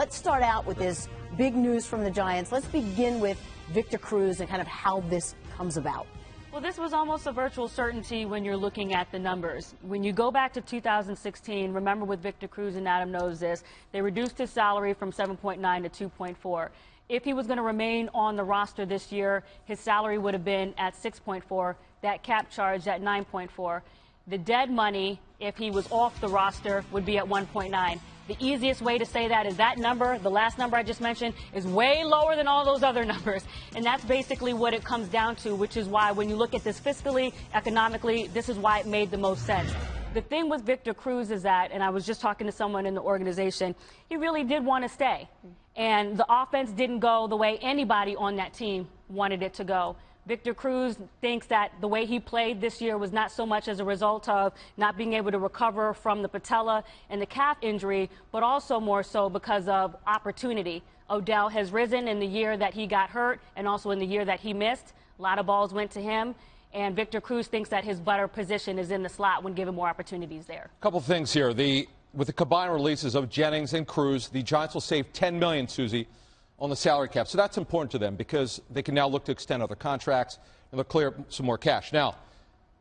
Let's start out with this big news from the Giants. Let's begin with Victor Cruz and kind of how this comes about. Well, this was almost a virtual certainty when you're looking at the numbers. When you go back to 2016, remember with Victor Cruz, and Adam knows this, they reduced his salary from 7.9 to 2.4. If he was going to remain on the roster this year, his salary would have been at 6.4, that cap charge at 9.4. The dead money, if he was off the roster, would be at 1.9. The easiest way to say that is that number, the last number I just mentioned, is way lower than all those other numbers. And that's basically what it comes down to, which is why when you look at this fiscally, economically, this is why it made the most sense. The thing with Victor Cruz is that, and I was just talking to someone in the organization, he really did want to stay. And the offense didn't go the way anybody on that team wanted it to go. Victor Cruz thinks that the way he played this year was not so much as a result of not being able to recover from the patella and the calf injury, but also more so because of opportunity. Odell has risen in the year that he got hurt and also in the year that he missed. A lot of balls went to him. And Victor Cruz thinks that his better position is in the slot when given more opportunities there. A couple things here. With the combined releases of Jennings and Cruz, the Giants will save $10 million, Susie, on the salary cap. So that's important to them because they can now look to extend other contracts and they'll clear some more cash. Now,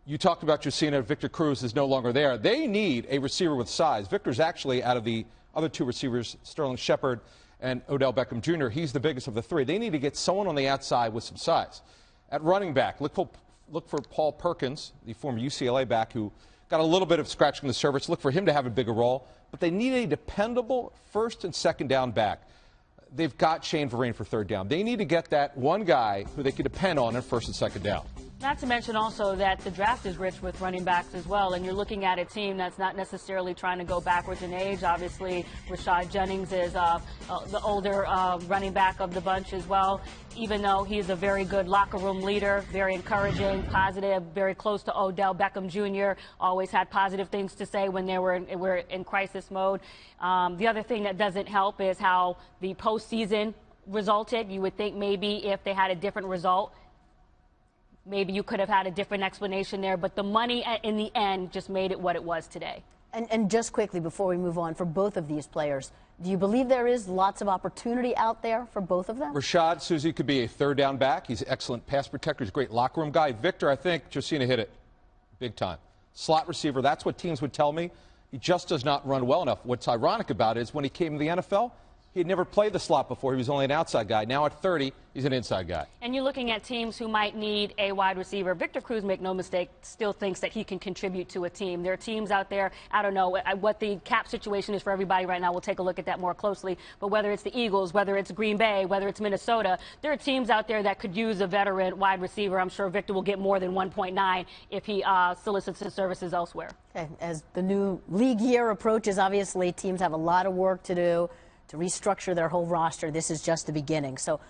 you talked about Jacina. Victor Cruz is no longer there. They need a receiver with size. Victor's actually, out of the other two receivers, Sterling Shepard and Odell Beckham Jr., he's the biggest of the three. They need to get someone on the outside with some size. At running back, look for Paul Perkins, the former UCLA back who got a little bit of scratching the surface. Look for him to have a bigger role. But they need a dependable first and second down back. They've got Shane Vereen for third down. They need to get that one guy who they can depend on in first and second down. Not to mention also that the draft is rich with running backs as well, and you're looking at a team that's not necessarily trying to go backwards in age. Obviously, Rashad Jennings is the older running back of the bunch as well, even though he's a very good locker room leader, very encouraging, positive, very close to Odell Beckham Jr., always had positive things to say when they were in crisis mode. The other thing that doesn't help is how the postseason resulted. You would think maybe if they had a different result, maybe you could have had a different explanation there, but the money in the end just made it what it was today. And just quickly before we move on, for both of these players, do you believe there is lots of opportunity out there for both of them? Rashad, Susie, could be a third down back. He's an excellent pass protector. He's a great locker room guy. Victor, I think Jacina hit it big time. Slot receiver, that's what teams would tell me. He just does not run well enough. What's ironic about it is when he came to the NFL, he had never played the slot before. He was only an outside guy. Now at 30, he's an inside guy. And you're looking at teams who might need a wide receiver. Victor Cruz, make no mistake, still thinks that he can contribute to a team. There are teams out there, I don't know what the cap situation is for everybody right now. We'll take a look at that more closely. But whether it's the Eagles, whether it's Green Bay, whether it's Minnesota, there are teams out there that could use a veteran wide receiver. I'm sure Victor will get more than 1.9 if he solicits his services elsewhere. Okay. As the new league year approaches, obviously teams have a lot of work to do to restructure their whole roster. This is just the beginning. So